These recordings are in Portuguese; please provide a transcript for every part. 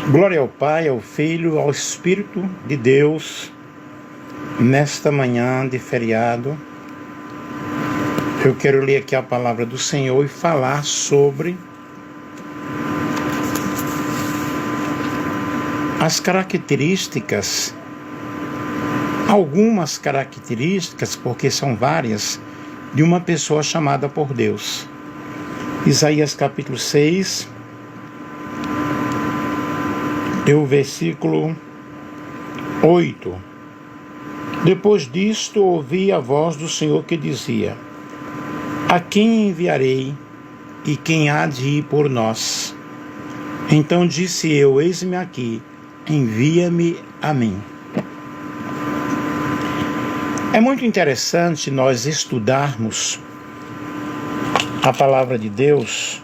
Glória ao Pai, ao Filho, ao Espírito de Deus. Nesta manhã de feriado, eu quero ler aqui a palavra do Senhor e falar sobre as características, algumas características, porque são várias, de uma pessoa chamada por Deus. Isaías capítulo 6, o versículo 8. Depois disto ouvi a voz do Senhor que dizia: a quem enviarei e quem há de ir por nós? Então disse eu: eis-me aqui, envia-me a mim. É muito interessante nós estudarmos a palavra de Deus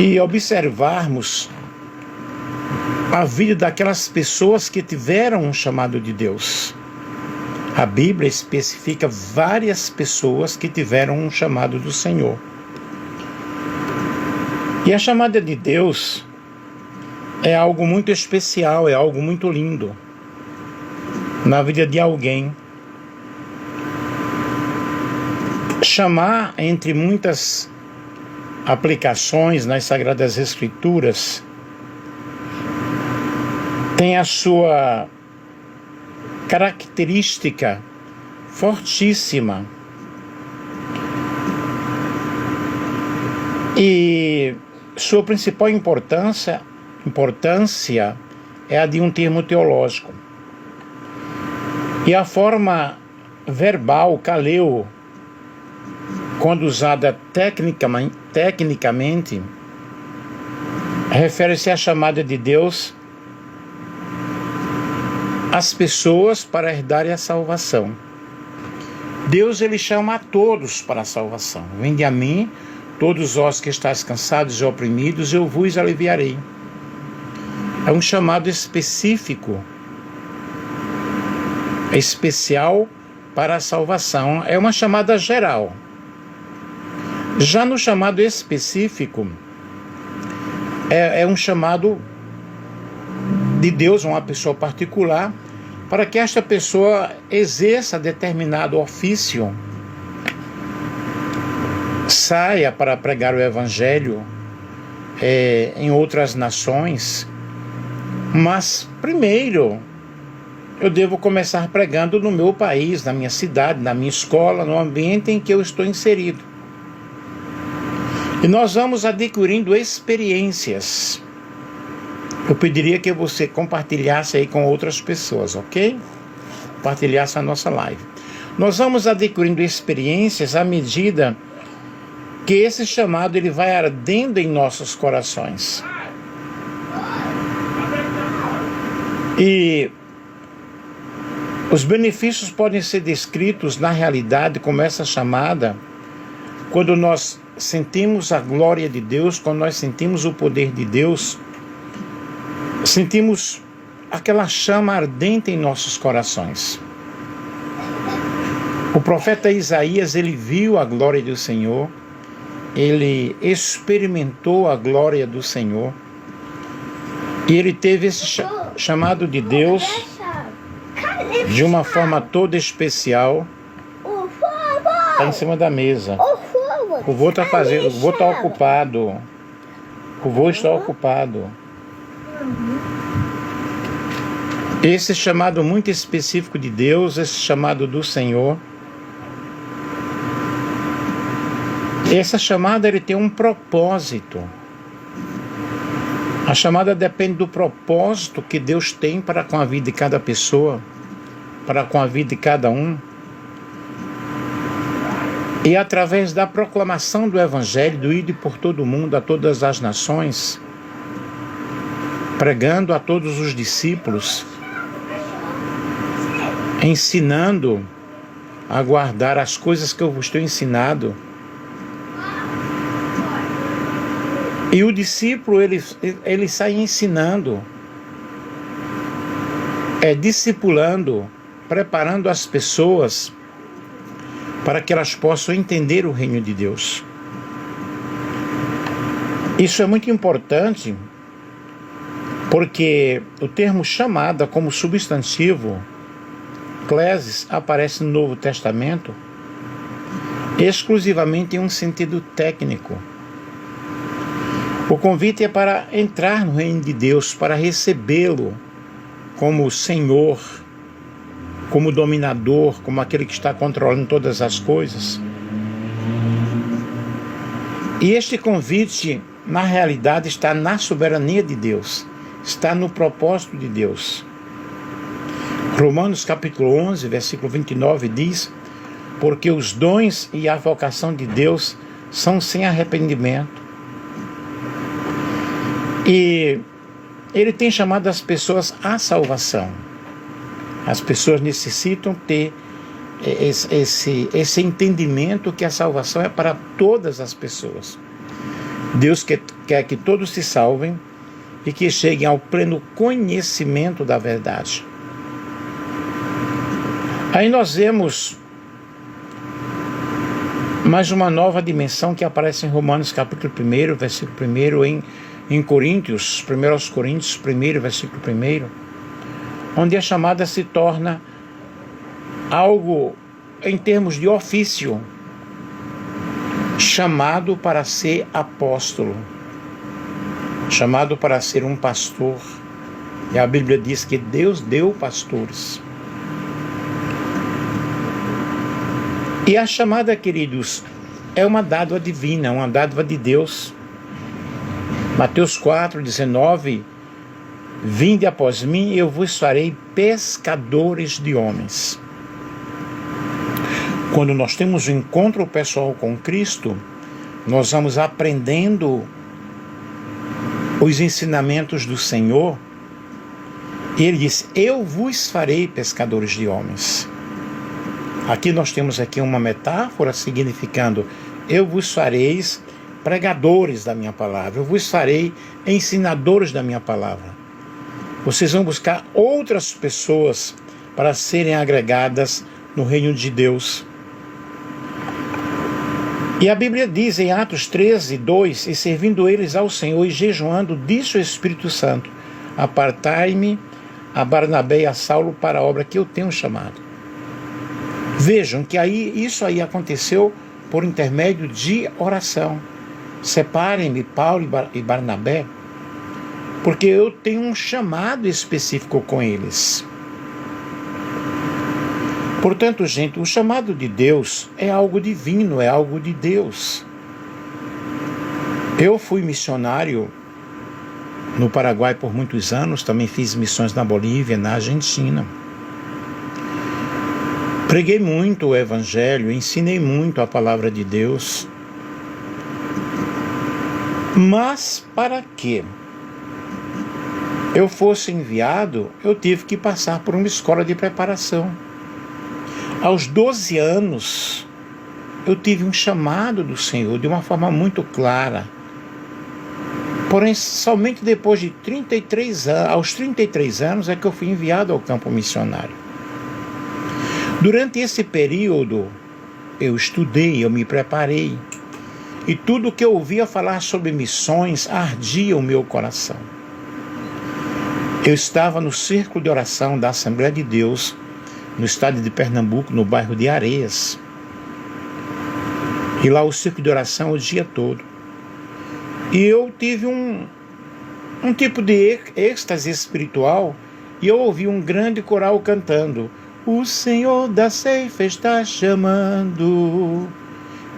e observarmos a vida daquelas pessoas que tiveram um chamado de Deus. A Bíblia especifica várias pessoas que tiveram um chamado do Senhor. E a chamada de Deus é algo muito especial, é algo muito lindo na vida de alguém. Chamar, entre muitas aplicações nas Sagradas Escrituras, tem a sua característica fortíssima. E sua principal importância é a de um termo teológico. E a forma verbal, kaleo, quando usada tecnicamente, refere-se à chamada de Deus às pessoas para herdarem a salvação. Deus, ele chama a todos para a salvação. Vinde a mim, todos vós que estáis cansados e oprimidos, eu vos aliviarei. É um chamado específico, especial para a salvação. É uma chamada geral. Já no chamado específico, é um chamado de Deus a uma pessoa particular, para que esta pessoa exerça determinado ofício, saia para pregar o Evangelho em outras nações. Mas primeiro eu devo começar pregando no meu país, na minha cidade, na minha escola, no ambiente em que eu estou inserido. E nós vamos adquirindo experiências. Eu pediria que você compartilhasse aí com outras pessoas, ok? Compartilhasse a nossa live. Nós vamos adquirindo experiências à medida que esse chamado ele vai ardendo em nossos corações. E os benefícios podem ser descritos na realidade como essa chamada, quando nós sentimos a glória de Deus, quando nós sentimos o poder de Deus, sentimos aquela chama ardente em nossos corações. O profeta Isaías, ele viu a glória do Senhor, ele experimentou a glória do Senhor, e ele teve esse chamado de Deus de uma forma toda especial. Está em cima da mesa. O vô está fazendo, o vô está ocupado. O vô está ocupado. Esse chamado muito específico de Deus, esse chamado do Senhor, essa chamada ele tem um propósito. A chamada depende do propósito que Deus tem para com a vida de cada pessoa, para com a vida de cada um. E através da proclamação do Evangelho, do ide por todo o mundo, a todas as nações, pregando a todos os discípulos, ensinando a guardar as coisas que eu vos tenho ensinado. E o discípulo, ele sai ensinando, discipulando, preparando as pessoas para que elas possam entender o reino de Deus. Isso é muito importante Porque o termo chamada como substantivo, klesis, aparece no Novo Testamento exclusivamente em um sentido técnico. O convite é para entrar no reino de Deus, para recebê-lo como Senhor, como dominador, como aquele que está controlando todas as coisas. E este convite, na realidade, está na soberania de Deus, está no propósito de Deus. Romanos capítulo 11, versículo 29 diz: porque os dons e a vocação de Deus são sem arrependimento. E Ele tem chamado as pessoas à salvação. As pessoas necessitam ter esse entendimento que a salvação é para todas as pessoas. Deus quer que todos se salvem e que cheguem ao pleno conhecimento da verdade. Aí nós vemos mais uma nova dimensão que aparece em Romanos capítulo 1, versículo 1, em Coríntios, 1 Coríntios 1, versículo 1, onde a chamada se torna algo em termos de ofício, chamado para ser apóstolo, chamado para ser um pastor. E a Bíblia diz que Deus deu pastores. E a chamada, queridos, é uma dádiva divina, uma dádiva de Deus. Mateus 4, 19: vinde após mim e eu vos farei pescadores de homens. Quando nós temos um encontro pessoal com Cristo, nós vamos aprendendo os ensinamentos do Senhor. E Ele diz: eu vos farei pescadores de homens. Aqui nós temos aqui uma metáfora significando: eu vos fareis pregadores da minha palavra, eu vos farei ensinadores da minha palavra. Vocês vão buscar outras pessoas para serem agregadas no reino de Deus. E a Bíblia diz em Atos 13, 2: e servindo eles ao Senhor e jejuando, disse o Espírito Santo: apartai-me a Barnabé e a Saulo para a obra que eu tenho chamado. Vejam que isso aí aconteceu por intermédio de oração. Separem-me Paulo e Barnabé, porque eu tenho um chamado específico com eles. Portanto, gente, o chamado de Deus é algo divino, é algo de Deus. Eu fui missionário no Paraguai por muitos anos, também fiz missões na Bolívia, na Argentina. Preguei muito o Evangelho, ensinei muito a palavra de Deus. Mas para que eu fosse enviado, eu tive que passar por uma escola de preparação. Aos 12 anos, eu tive um chamado do Senhor de uma forma muito clara. Porém, somente depois de 33 anos, aos 33 anos, é que eu fui enviado ao campo missionário. Durante esse período, eu estudei, eu me preparei. E tudo que eu ouvia falar sobre missões ardia o meu coração. Eu estava no círculo de oração da Assembleia de Deus, no estado de Pernambuco, no bairro de Areias. E lá o círculo de oração o dia todo. E eu tive um tipo de êxtase espiritual, e eu ouvi um grande coral cantando: o Senhor da ceifa está chamando,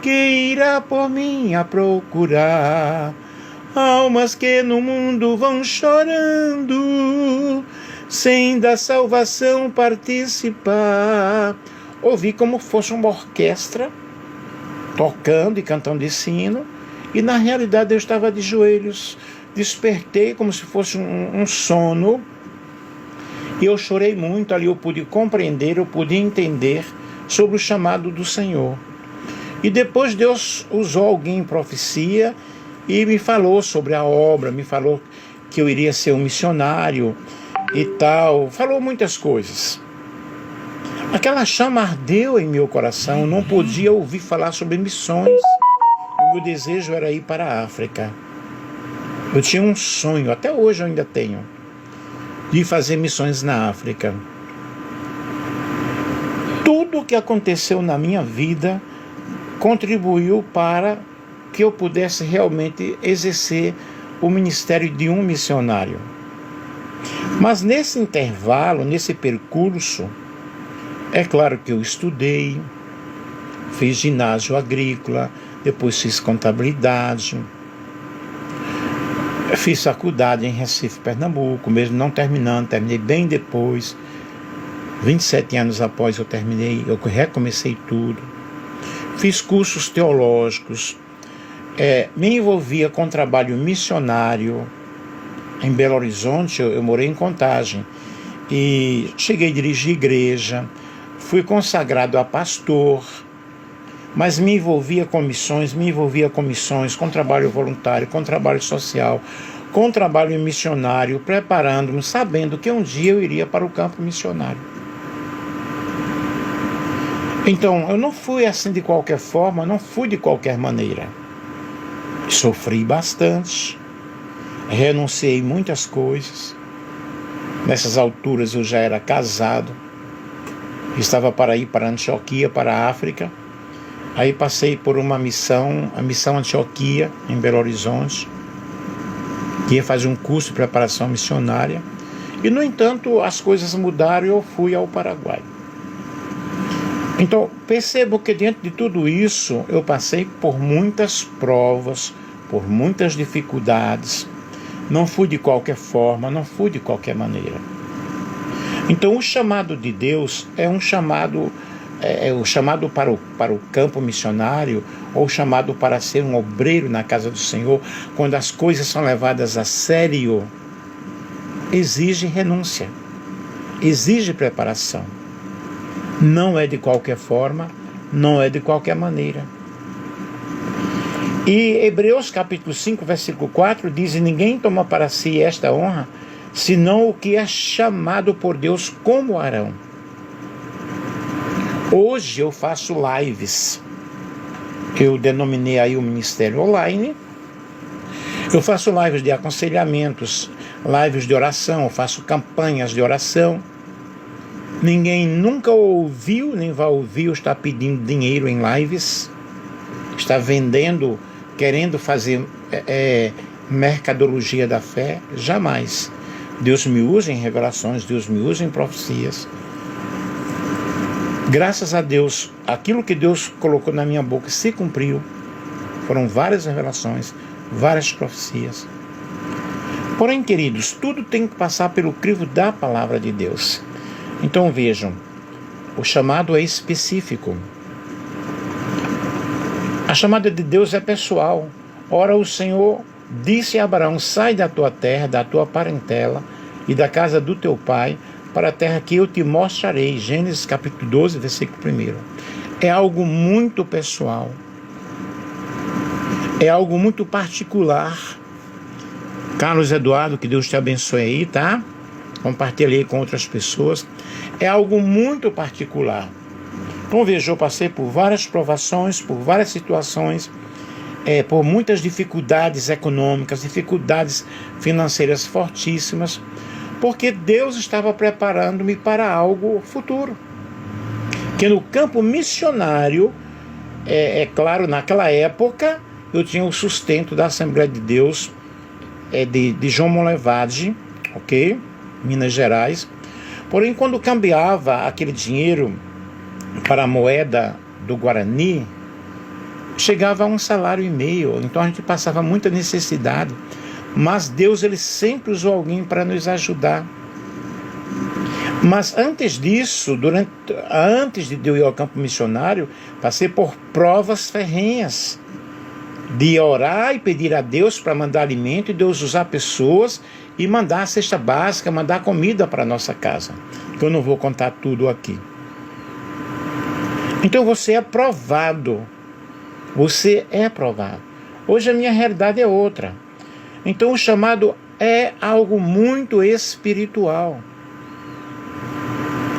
que irá por mim a procurar almas que no mundo vão chorando, sem da salvação participar. Ouvi como fosse uma orquestra tocando e cantando esse hino, e na realidade eu estava de joelhos. Despertei como se fosse um sono, e eu chorei muito. Ali eu pude compreender, eu pude entender sobre o chamado do Senhor. E depois Deus usou alguém em profecia e me falou sobre a obra, me falou que eu iria ser um missionário e tal, falou muitas coisas. Aquela chama ardeu em meu coração, eu não podia ouvir falar sobre missões. O meu desejo era ir para a África. Eu tinha um sonho, até hoje eu ainda tenho, de fazer missões na África. Tudo o que aconteceu na minha vida contribuiu para que eu pudesse realmente exercer o ministério de um missionário. Mas nesse intervalo, nesse percurso, é claro que eu estudei, fiz ginásio agrícola, depois fiz contabilidade, fiz faculdade em Recife, Pernambuco, mesmo não terminando, terminei bem depois. 27 anos após eu terminei, eu recomecei tudo. Fiz cursos teológicos, me envolvia com trabalho missionário. Em Belo Horizonte, eu morei em Contagem, e cheguei a dirigir igreja, fui consagrado a pastor, mas me envolvia com missões, com trabalho voluntário, com trabalho social, com trabalho missionário, preparando-me, sabendo que um dia eu iria para o campo missionário. Então, eu não fui assim de qualquer forma, não fui de qualquer maneira. Sofri bastante, renunciei muitas coisas. Nessas alturas eu já era casado, estava para ir para Antioquia, para a África. Aí passei por uma missão, a missão Antioquia, em Belo Horizonte, que ia fazer um curso de preparação missionária. E, no entanto, as coisas mudaram e eu fui ao Paraguai. Então, percebo que dentro de tudo isso, eu passei por muitas provas, por muitas dificuldades. Não fui de qualquer forma, não fui de qualquer maneira. Então, o chamado de Deus é um chamado, o chamado para o campo missionário, ou o chamado para ser um obreiro na casa do Senhor, quando as coisas são levadas a sério, exige renúncia, exige preparação. Não é de qualquer forma, não é de qualquer maneira. E Hebreus capítulo 5, versículo 4 diz: ninguém toma para si esta honra, senão o que é chamado por Deus, como Arão. Hoje eu faço lives, eu denominei aí o ministério online. Eu faço lives de aconselhamentos, lives de oração, eu faço campanhas de oração. Ninguém nunca ouviu, nem vai ouvir, eu estar pedindo dinheiro em lives, está vendendo, querendo fazer mercadologia da fé. Jamais. Deus me usa em revelações, Deus me usa em profecias. Graças a Deus, aquilo que Deus colocou na minha boca se cumpriu. Foram várias revelações, várias profecias. Porém, queridos, tudo tem que passar pelo crivo da palavra de Deus. Então vejam, o chamado é específico. A chamada de Deus é pessoal. Ora, o Senhor disse a Abraão: sai da tua terra, da tua parentela e da casa do teu pai, para a terra que eu te mostrarei. Gênesis capítulo 12, versículo 1. É algo muito pessoal. É algo muito particular. Carlos Eduardo, que Deus te abençoe aí, tá? Compartilhei com outras pessoas. É algo muito particular. Então veja, eu passei por várias provações, por várias situações, por muitas dificuldades econômicas, dificuldades financeiras fortíssimas, porque Deus estava preparando-me para algo futuro. Que no campo missionário, claro, naquela época, eu tinha o sustento da Assembleia de Deus, de João Monlevade, ok? Minas Gerais. Porém, quando cambiava aquele dinheiro para a moeda do Guarani, chegava a $1,5 salário. Então a gente passava muita necessidade. Mas Deus, ele sempre usou alguém para nos ajudar. Mas antes disso, antes de eu ir ao campo missionário, passei por provas ferrenhas de orar e pedir a Deus para mandar alimento, e Deus usar pessoas e mandar a cesta básica, mandar comida para a nossa casa. Que eu não vou contar tudo aqui. Então você é provado. Você é provado. Hoje a minha realidade é outra. Então o chamado é algo muito espiritual.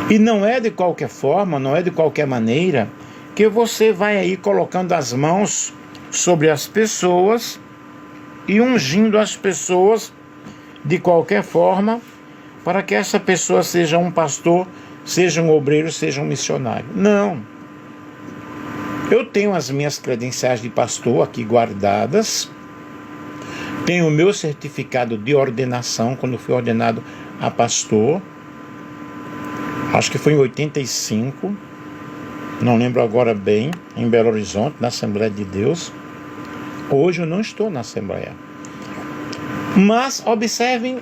E não é de qualquer forma, não é de qualquer maneira que você vai aí colocando as mãos sobre as pessoas e ungindo as pessoas de qualquer forma, para que essa pessoa seja um pastor, seja um obreiro, seja um missionário. Não. Eu tenho as minhas credenciais de pastor aqui guardadas, tenho o meu certificado de ordenação, quando fui ordenado a pastor, acho que foi em 85, não lembro agora bem, em Belo Horizonte, na Assembleia de Deus. Hoje eu não estou na Assembleia. Mas observem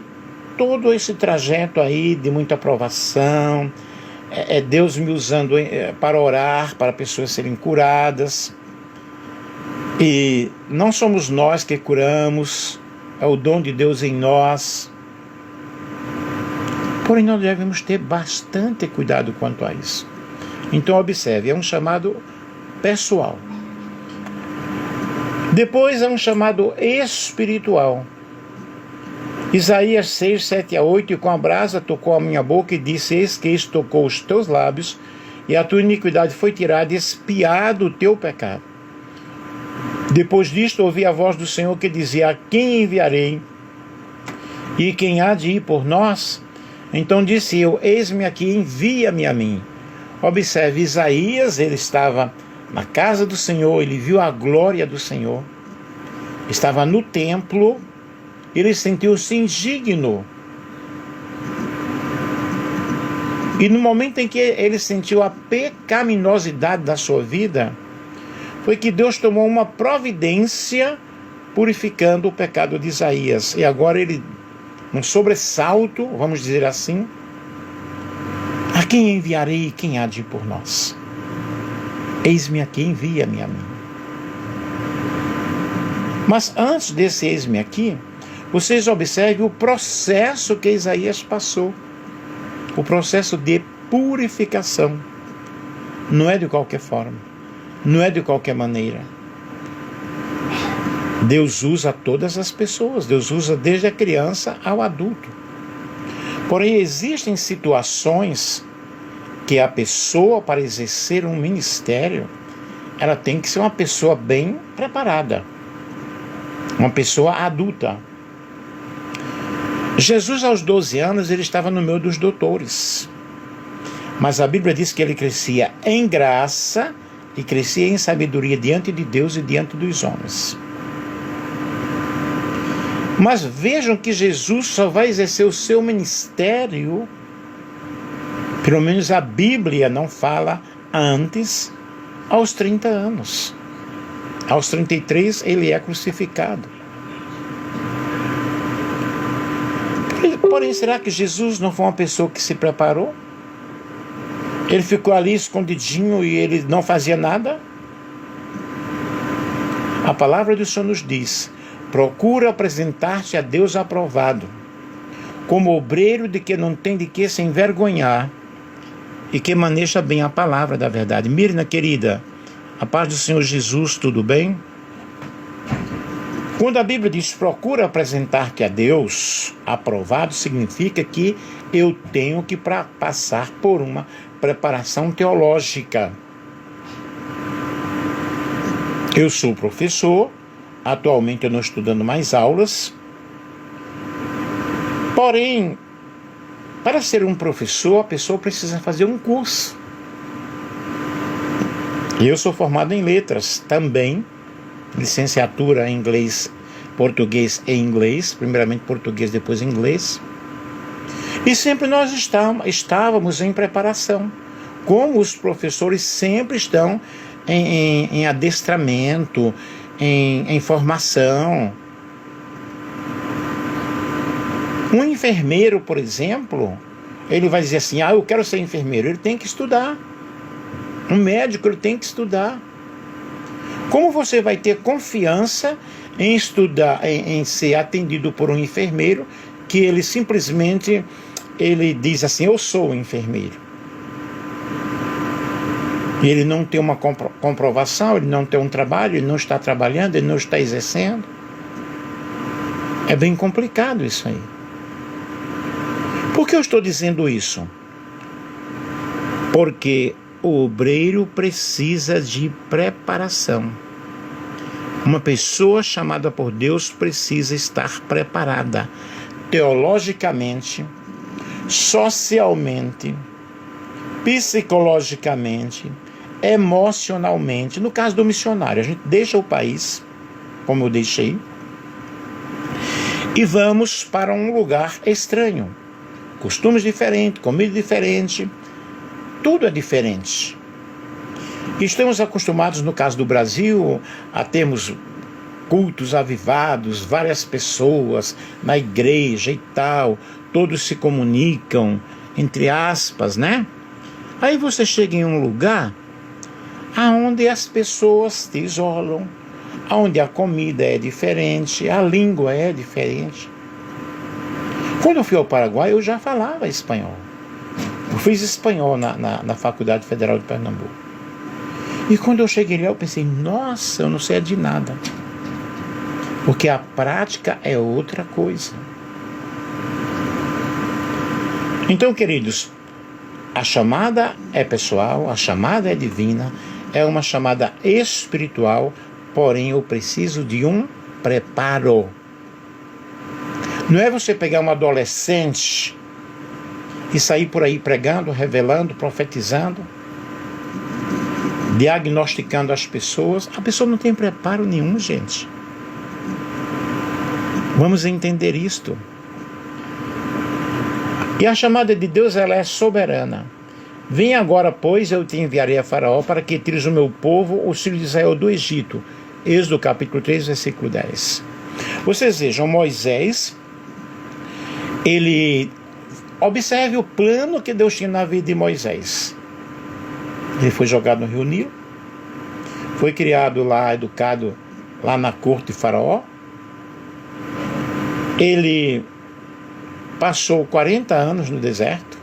todo esse trajeto aí de muita aprovação, Deus me usando para orar, para pessoas serem curadas. E não somos nós que curamos, é o dom de Deus em nós. Porém, nós devemos ter bastante cuidado quanto a isso. Então, observe, é um chamado pessoal. Depois é um chamado espiritual. Isaías 6, 7 a 8, e com a brasa tocou a minha boca e disse, eis que isto tocou os teus lábios, e a tua iniquidade foi tirada, e expiado o teu pecado. Depois disto ouvi a voz do Senhor que dizia, a quem enviarei? E quem há de ir por nós? Então disse eu, eis-me aqui, envia-me a mim. Observe, Isaías, ele estava na casa do Senhor, ele viu a glória do Senhor, estava no templo, ele sentiu-se indigno. E no momento em que ele sentiu a pecaminosidade da sua vida, foi que Deus tomou uma providência purificando o pecado de Isaías. E agora ele, num sobressalto, vamos dizer assim, a quem enviarei e quem há de ir por nós? Eis-me aqui, envia-me a mim. Mas antes desse eis-me aqui, vocês observem o processo que Isaías passou. O processo de purificação. Não é de qualquer forma. Não é de qualquer maneira. Deus usa todas as pessoas. Deus usa desde a criança ao adulto. Porém, existem situações que a pessoa, para exercer um ministério, ela tem que ser uma pessoa bem preparada. Uma pessoa adulta. Jesus, aos 12 anos, ele estava no meio dos doutores. Mas a Bíblia diz que ele crescia em graça e crescia em sabedoria diante de Deus e diante dos homens. Mas vejam que Jesus só vai exercer o seu ministério, pelo menos a Bíblia não fala antes, aos 30 anos. Aos 33 ele é crucificado. Porém, será que Jesus não foi uma pessoa que se preparou? Ele ficou ali escondidinho e ele não fazia nada? A palavra do Senhor nos diz, procura apresentar-te a Deus aprovado, como obreiro de que não tem de que se envergonhar e que maneja bem a palavra da verdade. Mirna, querida, a paz do Senhor Jesus, tudo bem? Quando a Bíblia diz procura apresentar-te a Deus aprovado, significa que eu tenho que passar por uma preparação teológica. Eu sou professor, atualmente eu não estou dando mais aulas, porém, para ser um professor, a pessoa precisa fazer um curso. Eu sou formado em letras também, licenciatura em inglês, português e inglês, primeiramente português, depois inglês. E sempre nós estávamos em preparação, como os professores sempre estão em adestramento, em formação. Um enfermeiro, por exemplo, ele vai dizer assim, eu quero ser enfermeiro, ele tem que estudar. Um médico, ele tem que estudar. Como você vai ter confiança em estudar, em ser atendido por um enfermeiro, que ele simplesmente, ele diz assim, eu sou enfermeiro. E ele não tem uma comprovação, ele não tem um trabalho, ele não está trabalhando, ele não está exercendo. É bem complicado isso aí. Por que eu estou dizendo isso? Porque o obreiro precisa de preparação. Uma pessoa chamada por Deus precisa estar preparada teologicamente, socialmente, psicologicamente, emocionalmente. No caso do missionário, a gente deixa o país, como eu deixei, e vamos para um lugar estranho. Costumes diferentes, comida diferente, tudo é diferente. Estamos acostumados, no caso do Brasil, a termos cultos avivados, várias pessoas na igreja e tal, todos se comunicam, entre aspas, né? Aí você chega em um lugar onde as pessoas se isolam, onde a comida é diferente, a língua é diferente. Quando eu fui ao Paraguai, eu já falava espanhol. Eu fiz espanhol na Faculdade Federal de Pernambuco. E quando eu cheguei lá, eu pensei, nossa, eu não sei de nada. Porque a prática é outra coisa. Então, queridos, a chamada é pessoal, a chamada é divina, é uma chamada espiritual, porém eu preciso de um preparo. Não é você pegar um adolescente e sair por aí pregando, revelando, profetizando, diagnosticando as pessoas. A pessoa não tem preparo nenhum, gente. Vamos entender isto. E a chamada de Deus, ela é soberana. Vem agora, pois, eu te enviarei a Faraó para que tires o meu povo, os filhos de Israel, do Egito. Êxodo capítulo 3, versículo 10. Vocês vejam, Moisés, ele observe o plano que Deus tinha na vida de Moisés. Ele foi jogado no Rio Nilo, foi criado lá, educado lá na corte de Faraó. Ele passou 40 anos no deserto.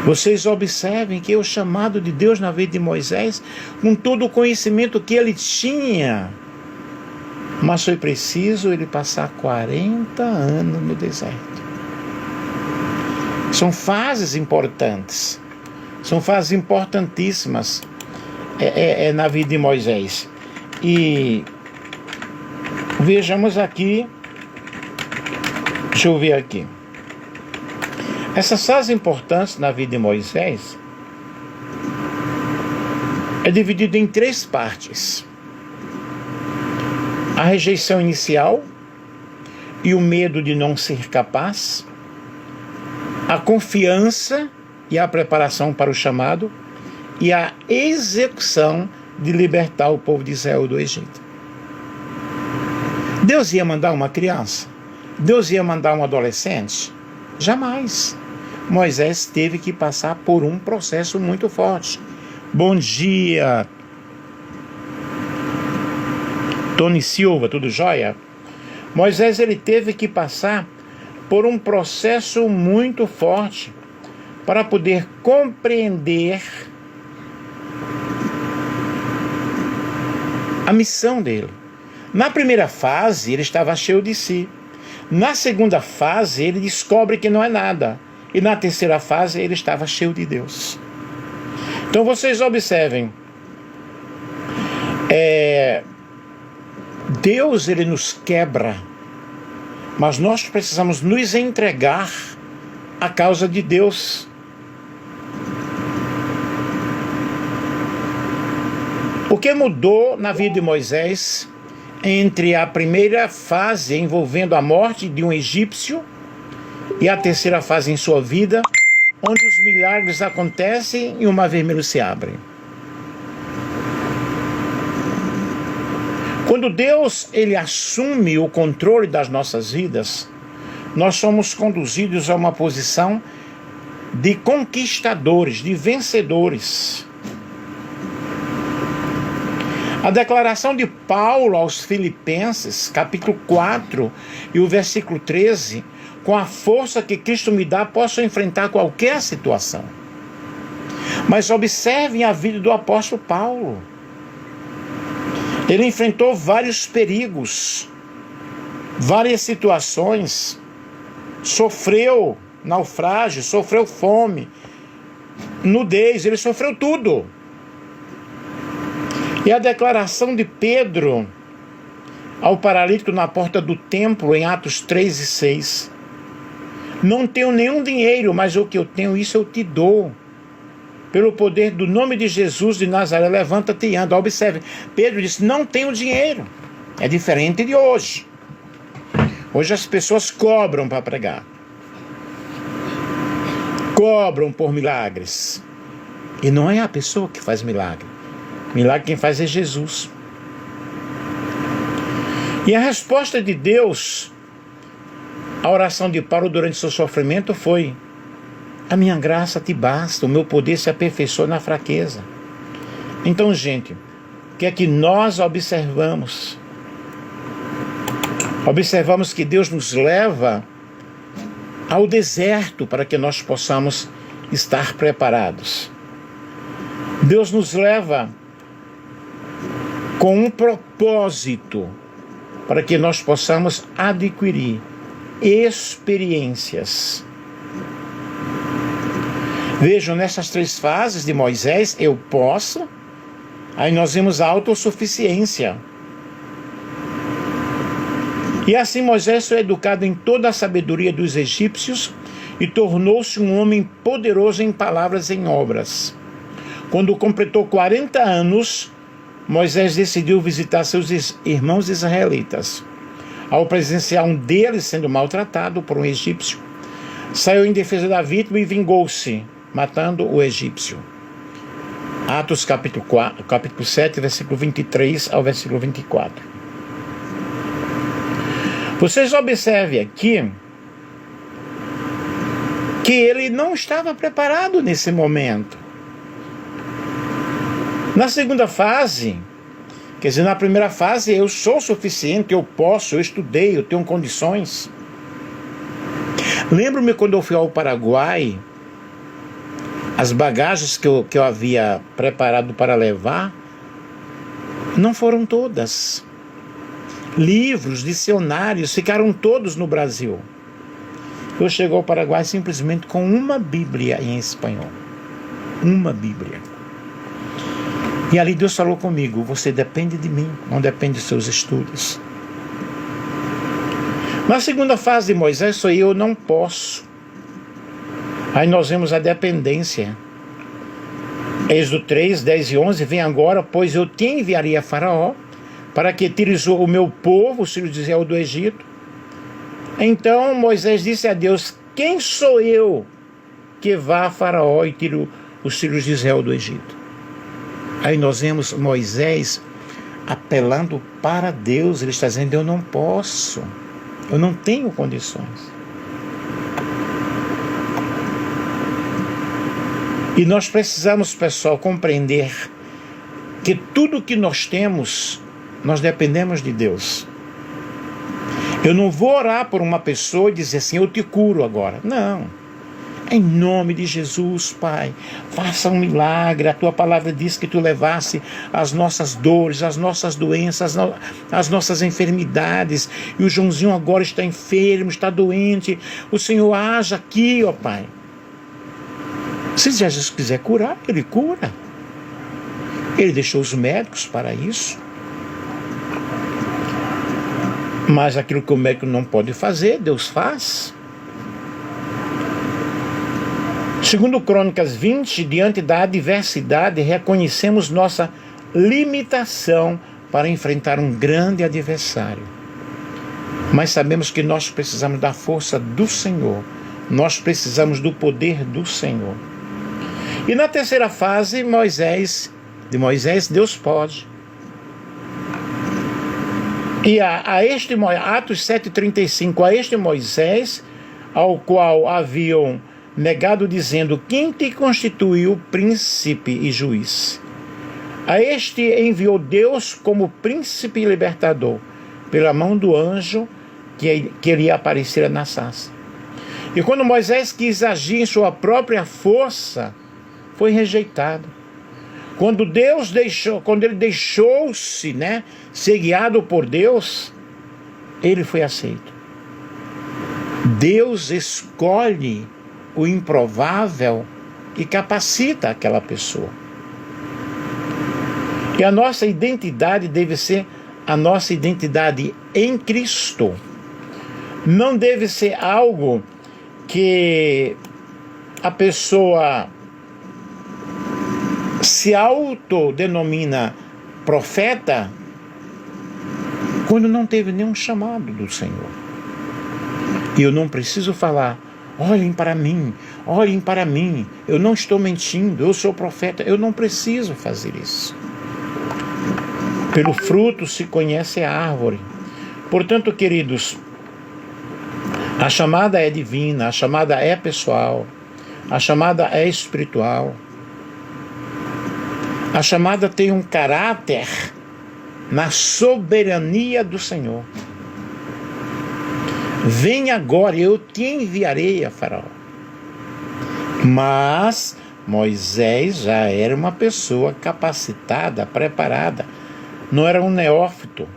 Vocês observem que o chamado de Deus na vida de Moisés, com todo o conhecimento que ele tinha, mas foi preciso ele passar 40 anos no deserto. São fases importantes, são fases importantíssimas na vida de Moisés. E vejamos aqui, deixa eu ver aqui. Essas fases importantes na vida de Moisés é dividido em 3 partes. A rejeição inicial e o medo de não ser capaz, a confiança e a preparação para o chamado e a execução de libertar o povo de Israel do Egito. Deus ia mandar uma criança? Deus ia mandar um adolescente? Jamais. Moisés teve que passar por um processo muito forte. Bom dia, Tony Silva, tudo jóia? Moisés, ele teve que passar por um processo muito forte para poder compreender a missão dele. Na primeira fase, ele estava cheio de si. Na segunda fase, ele descobre que não é nada. E na terceira fase, ele estava cheio de Deus. Então, vocês observem. Deus, ele nos quebra. Mas nós precisamos nos entregar à causa de Deus. O que mudou na vida de Moisés entre a primeira fase envolvendo a morte de um egípcio e a terceira fase em sua vida, onde os milagres acontecem e o mar vermelho se abre? Quando Deus, ele assume o controle das nossas vidas, nós somos conduzidos a uma posição de conquistadores, de vencedores. A declaração de Paulo aos Filipenses, capítulo 4 e o versículo 13, com a força que Cristo me dá, posso enfrentar qualquer situação. Mas observem a vida do apóstolo Paulo. Ele enfrentou vários perigos, várias situações, sofreu naufrágio, sofreu fome, nudez, ele sofreu tudo. E a declaração de Pedro ao paralítico na porta do templo, em Atos 3 e 6. Não tenho nenhum dinheiro, mas o que eu tenho, isso eu te dou. Pelo poder do nome de Jesus de Nazaré, levanta-te e anda. Observe, Pedro disse, não tenho dinheiro. É diferente de hoje. Hoje as pessoas cobram para pregar. Cobram por milagres. E não é a pessoa que faz milagre. Milagre quem faz é Jesus. E a resposta de Deus à oração de Paulo durante seu sofrimento foi: a minha graça te basta, o meu poder se aperfeiçoa na fraqueza. Então, gente, o que é que nós observamos? Observamos que Deus nos leva ao deserto para que nós possamos estar preparados. Deus nos leva com um propósito para que nós possamos adquirir experiências. Vejam, nessas 3 fases de Moisés, eu posso, aí nós vemos a autossuficiência. E assim Moisés foi educado em toda a sabedoria dos egípcios e tornou-se um homem poderoso em palavras e em obras. Quando completou 40 anos, Moisés decidiu visitar seus irmãos israelitas. Ao presenciar um deles sendo maltratado por um egípcio, saiu em defesa da vítima e vingou-se, matando o egípcio. Atos capítulo 7, versículo 23 ao versículo 24. Vocês observem aqui que ele não estava preparado nesse momento. Na segunda fase, quer dizer, na primeira fase, eu sou suficiente, eu posso, eu estudei, eu tenho condições. Lembro-me quando eu fui ao Paraguai, as bagagens que eu havia preparado para levar, não foram todas. Livros, dicionários, ficaram todos no Brasil. Eu cheguei ao Paraguai simplesmente com uma Bíblia em espanhol. Uma Bíblia. E ali Deus falou comigo: você depende de mim, não depende dos seus estudos. Na segunda fase de Moisés, sou eu não posso. Aí nós vemos a dependência. Êxodo 3, 10 e 11, vem agora, pois eu te enviarei a Faraó, para que tires o meu povo, os filhos de Israel, do Egito. Então Moisés disse a Deus: quem sou eu que vá a Faraó e tire os filhos de Israel do Egito? Aí nós vemos Moisés apelando para Deus. Ele está dizendo: eu não posso, eu não tenho condições. E nós precisamos, pessoal, compreender que tudo que nós temos, nós dependemos de Deus. Eu não vou orar por uma pessoa e dizer assim: eu te curo agora. Não. Em nome de Jesus, Pai, faça um milagre. A tua palavra diz que tu levasse as nossas dores, as nossas doenças, as nossas enfermidades. E o Joãozinho agora está enfermo, está doente. O Senhor haja aqui, ó Pai. Se Jesus quiser curar, Ele cura. Ele deixou os médicos para isso. Mas aquilo que o médico não pode fazer, Deus faz. Segundo Crônicas 20, diante da adversidade, reconhecemos nossa limitação para enfrentar um grande adversário. Mas sabemos que nós precisamos da força do Senhor. Nós precisamos do poder do Senhor. E na terceira fase, de Moisés, Deus pode. E Atos 7,35, a este Moisés, ao qual haviam negado, dizendo: quem te constituiu príncipe e juiz? A este enviou Deus como príncipe e libertador, pela mão do anjo que iria aparecer na sarça. E quando Moisés quis agir em sua própria força, foi rejeitado. Quando ele deixou-se, ser guiado por Deus, ele foi aceito. Deus escolhe o improvável e capacita aquela pessoa. E a nossa identidade deve ser a nossa identidade em Cristo. Não deve ser algo que a pessoa se autodenomina profeta quando não teve nenhum chamado do Senhor. E eu não preciso falar, olhem para mim, eu não estou mentindo, eu sou profeta. Eu não preciso fazer isso. Pelo fruto se conhece a árvore. Portanto, queridos, a chamada é divina, a chamada é pessoal, a chamada é espiritual. A chamada tem um caráter na soberania do Senhor. Vem agora, eu te enviarei a Faraó. Mas Moisés já era uma pessoa capacitada, preparada. Não era um neófito.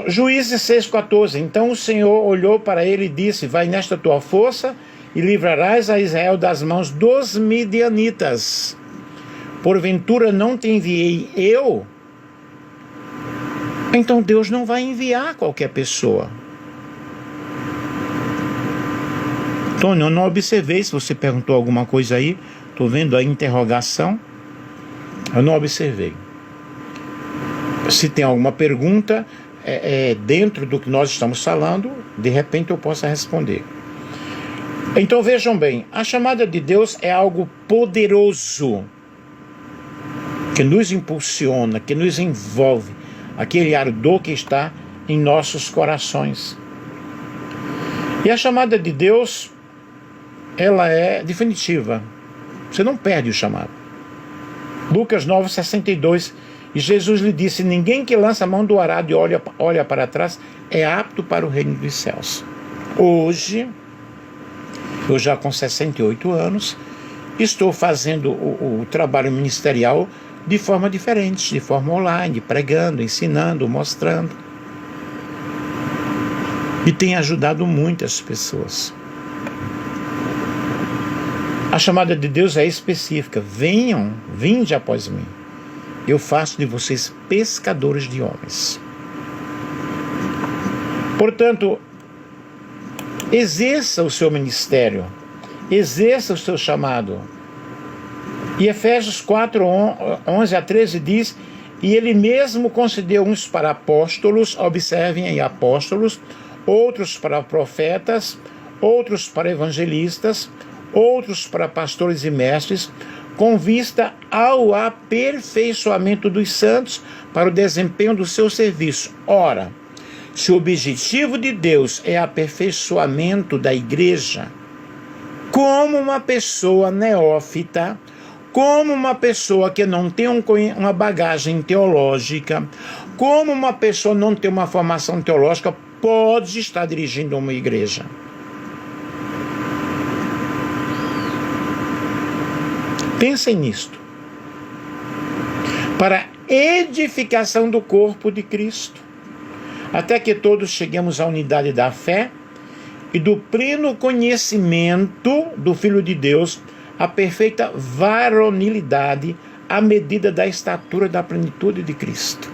Juízes 6,14. Então o Senhor olhou para ele e disse: vai nesta tua força e livrarás a Israel das mãos dos midianitas. Porventura não te enviei eu? Então Deus não vai enviar qualquer pessoa. Tônio, eu não observei se você perguntou alguma coisa aí. Estou vendo a interrogação. Eu não observei. Se tem alguma pergunta dentro do que nós estamos falando, de repente eu possa responder. Então vejam bem, a chamada de Deus é algo poderoso, que nos impulsiona, que nos envolve, aquele ardor que está em nossos corações. E a chamada de Deus, ela é definitiva. Você não perde o chamado. Lucas 9,62, e Jesus lhe disse: ninguém que lança a mão do arado e olha para trás é apto para o reino dos céus. Hoje, eu já com 68 anos, estou fazendo o trabalho ministerial de forma diferente, de forma online, pregando, ensinando, mostrando. E tem ajudado muitas pessoas. A chamada de Deus é específica. Vinde após mim. Eu faço de vocês pescadores de homens. Portanto, exerça o seu ministério, exerça o seu chamado. E Efésios 4, 11 a 13 diz: e ele mesmo concedeu uns para apóstolos, observem aí, apóstolos, outros para profetas, outros para evangelistas, outros para pastores e mestres, com vista ao aperfeiçoamento dos santos para o desempenho do seu serviço. Ora, se o objetivo de Deus é aperfeiçoamento da igreja, como uma pessoa neófita, como uma pessoa que não tem uma bagagem teológica, como uma pessoa não tem uma formação teológica, pode estar dirigindo uma igreja? Pensem nisto. Para edificação do corpo de Cristo, até que todos cheguemos à unidade da fé e do pleno conhecimento do Filho de Deus, a perfeita varonilidade, à medida da estatura da plenitude de Cristo.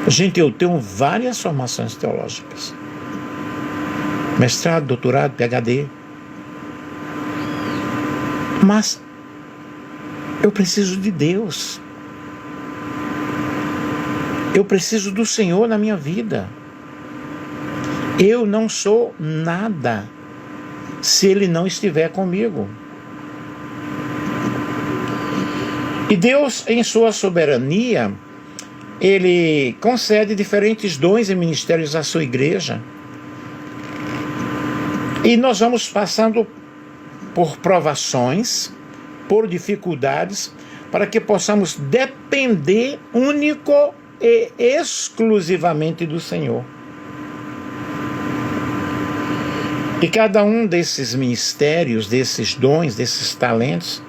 Gente, eu tenho várias formações teológicas. Mestrado, doutorado, PhD. Mas eu preciso de Deus. Eu preciso do Senhor na minha vida. Eu não sou nada se Ele não estiver comigo. E Deus, em sua soberania, Ele concede diferentes dons e ministérios à sua igreja. E nós vamos passando por provações, por dificuldades, para que possamos depender único e exclusivamente do Senhor. E cada um desses ministérios, desses dons, desses talentos,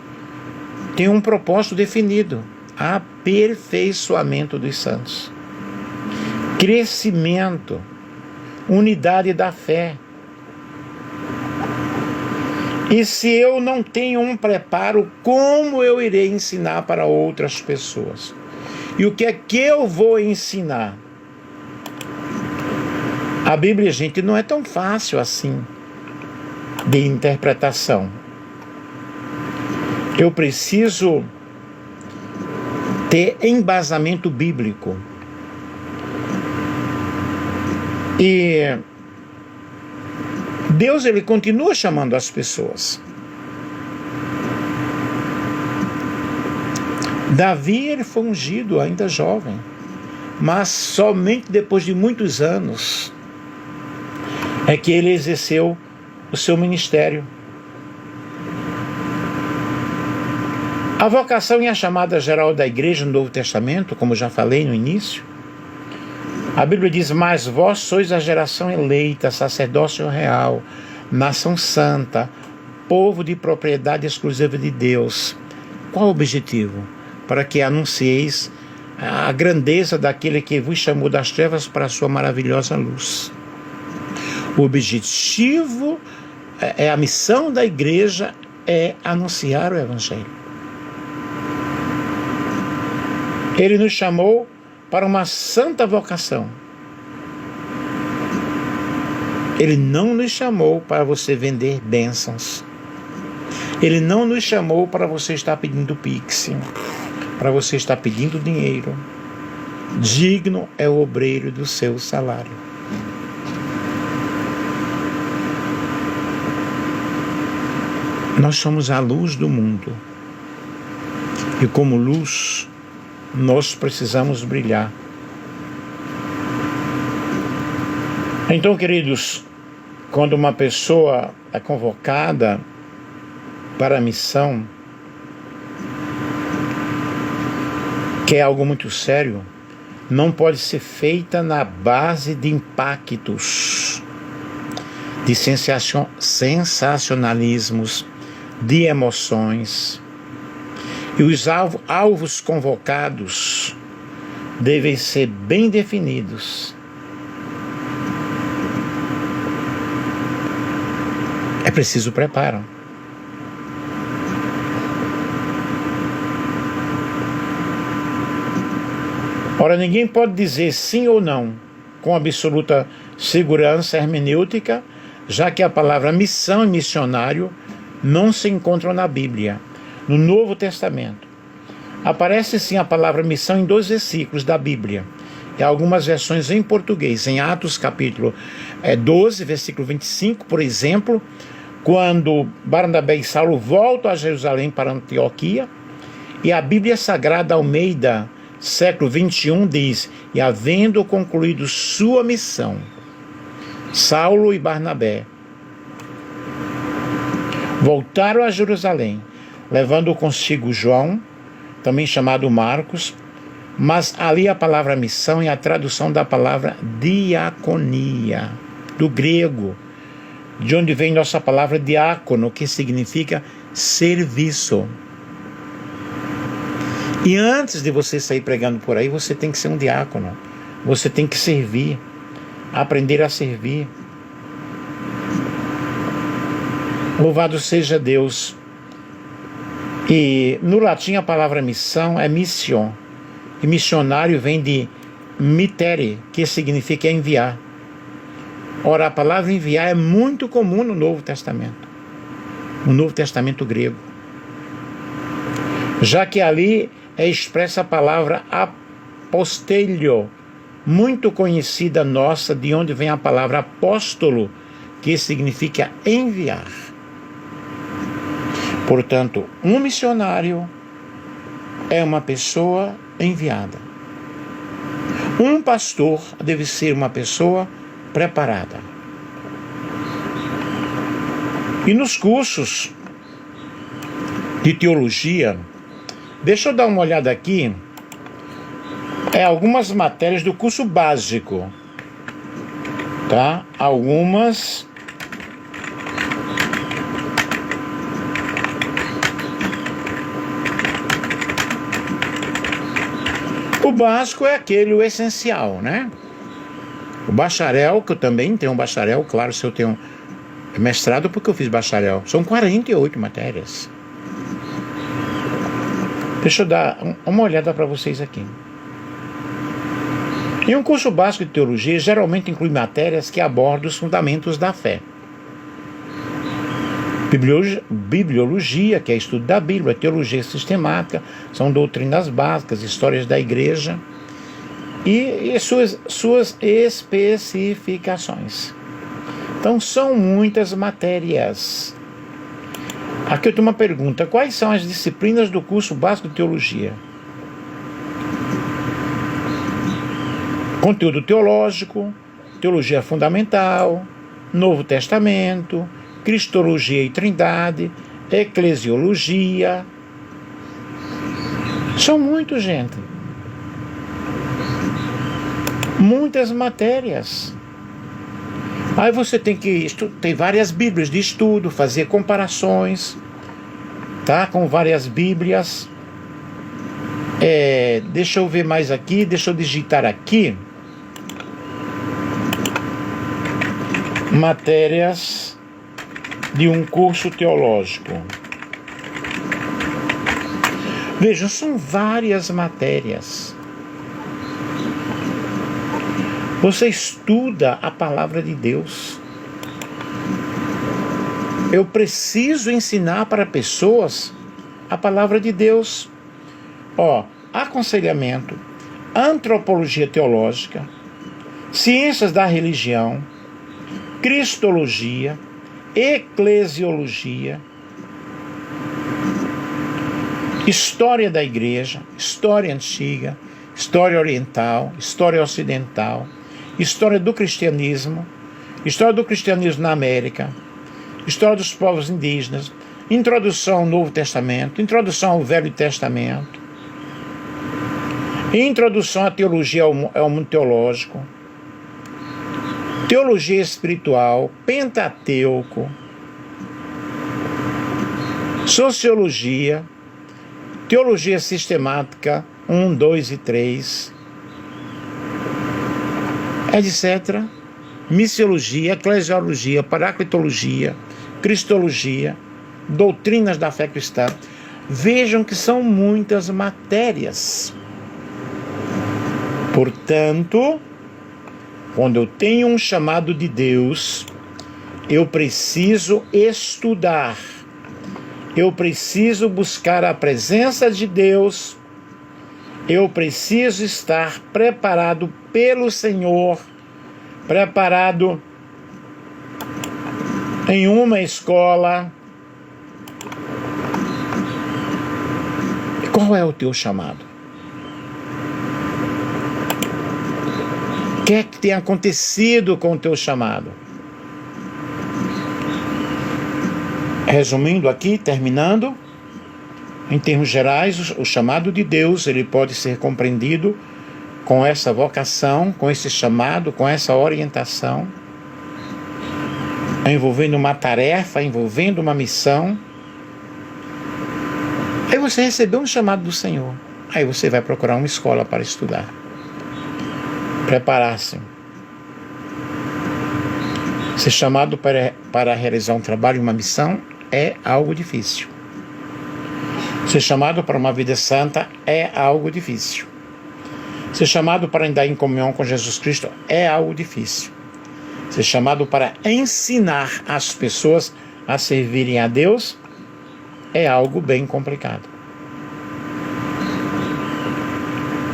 tem um propósito definido: aperfeiçoamento dos santos, crescimento, unidade da fé. E se eu não tenho um preparo, como eu irei ensinar para outras pessoas? E o que é que eu vou ensinar? A Bíblia, gente, não é tão fácil assim de interpretação. Eu preciso ter embasamento bíblico. E Deus, ele continua chamando as pessoas. Davi, ele foi ungido ainda jovem, mas somente depois de muitos anos é que ele exerceu o seu ministério. A vocação e a chamada geral da igreja no Novo Testamento, como já falei no início, a Bíblia diz: mas vós sois a geração eleita, sacerdócio real, nação santa, povo de propriedade exclusiva de Deus. Qual o objetivo? Para que anuncieis a grandeza daquele que vos chamou das trevas para a sua maravilhosa luz. O objetivo, a missão da igreja é anunciar o Evangelho. Ele nos chamou para uma santa vocação. Ele não nos chamou para você vender bênçãos. Ele não nos chamou para você estar pedindo pix, para você estar pedindo dinheiro. Digno é o obreiro do seu salário. Nós somos a luz do mundo. E como luz, nós precisamos brilhar. Então, queridos, quando uma pessoa é convocada para a missão, que é algo muito sério, não pode ser feita na base de impactos, de sensacionalismos, de emoções. E os alvos convocados devem ser bem definidos. É preciso preparo. Ora, ninguém pode dizer sim ou não com absoluta segurança hermenêutica, já que a palavra missão e missionário não se encontram na Bíblia. No Novo Testamento aparece sim a palavra missão em 2 versículos da Bíblia, e algumas versões em português. Em Atos capítulo 12, versículo 25, por exemplo, quando Barnabé e Saulo voltam a Jerusalém para Antioquia, e a Bíblia Sagrada Almeida, século 21, diz: e havendo concluído sua missão, Saulo e Barnabé voltaram a Jerusalém, levando consigo João, também chamado Marcos, mas ali a palavra missão é a tradução da palavra diaconia, do grego, de onde vem nossa palavra diácono, que significa serviço. E antes de você sair pregando por aí, você tem que ser um diácono, você tem que servir, aprender a servir. Louvado seja Deus. E no latim a palavra missão é mission. E missionário vem de mittere, que significa enviar. Ora, a palavra enviar é muito comum no Novo Testamento. No Novo Testamento grego. Já que ali é expressa a palavra apostelio, muito conhecida nossa, de onde vem a palavra apóstolo, que significa enviar. Portanto, um missionário é uma pessoa enviada. Um pastor deve ser uma pessoa preparada. E nos cursos de teologia, deixa eu dar uma olhada aqui, algumas matérias do curso básico, tá? Algumas. O básico é aquele, o essencial, né? O bacharel, que eu também tenho um bacharel, claro, se eu tenho mestrado, porque eu fiz bacharel. São 48 matérias. Deixa eu dar uma olhada para vocês aqui. E um curso básico de teologia geralmente inclui matérias que abordam os fundamentos da fé. Bibliologia, que é estudo da Bíblia, teologia sistemática, são doutrinas básicas, histórias da igreja e suas especificações. Então são muitas matérias. Aqui eu tenho uma pergunta: quais são as disciplinas do curso básico de teologia? Conteúdo teológico, teologia fundamental, Novo Testamento, Cristologia e Trindade, eclesiologia. São muitos, gente. Muitas matérias. Aí você tem que tem várias bíblias de estudo, fazer comparações, tá? Com várias bíblias. Deixa eu ver mais aqui, deixa eu digitar aqui. Matérias de um curso teológico. Vejam, são várias matérias. Você estuda a palavra de Deus. Eu preciso ensinar para pessoas a palavra de Deus. Aconselhamento, antropologia teológica, ciências da religião, cristologia, eclesiologia, história da igreja, história antiga, história oriental, história ocidental, história do cristianismo na América, história dos povos indígenas, introdução ao Novo Testamento, introdução ao Velho Testamento, introdução à teologia ao mundo teológico, teologia espiritual, Pentateuco, sociologia, teologia sistemática 1, 2 e 3, etc. Missiologia, eclesiologia, paraclitologia, cristologia, doutrinas da fé cristã. Vejam que são muitas matérias. Portanto, quando eu tenho um chamado de Deus, eu preciso estudar, eu preciso buscar a presença de Deus, eu preciso estar preparado pelo Senhor, preparado em uma escola. Qual é o teu chamado? O que é que tem acontecido com o teu chamado? Resumindo aqui, terminando, em termos gerais, o chamado de Deus, ele pode ser compreendido com essa vocação, com esse chamado, com essa orientação, envolvendo uma tarefa, envolvendo uma missão. Aí você recebeu um chamado do Senhor, aí você vai procurar uma escola para estudar. Preparar-se. Ser chamado para realizar um trabalho, uma missão, é algo difícil. Ser chamado para uma vida santa é algo difícil. Ser chamado para andar em comunhão com Jesus Cristo é algo difícil. Ser chamado para ensinar as pessoas a servirem a Deus é algo bem complicado.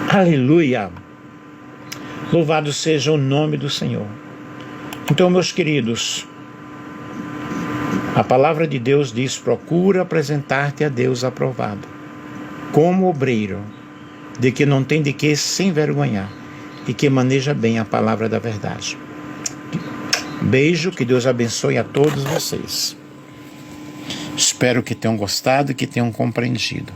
Aleluia! Louvado seja o nome do Senhor. Então, meus queridos, a palavra de Deus diz: procura apresentar-te a Deus aprovado, como obreiro, de que não tem de que se envergonhar e que maneja bem a palavra da verdade. Beijo, que Deus abençoe a todos vocês. Espero que tenham gostado e que tenham compreendido.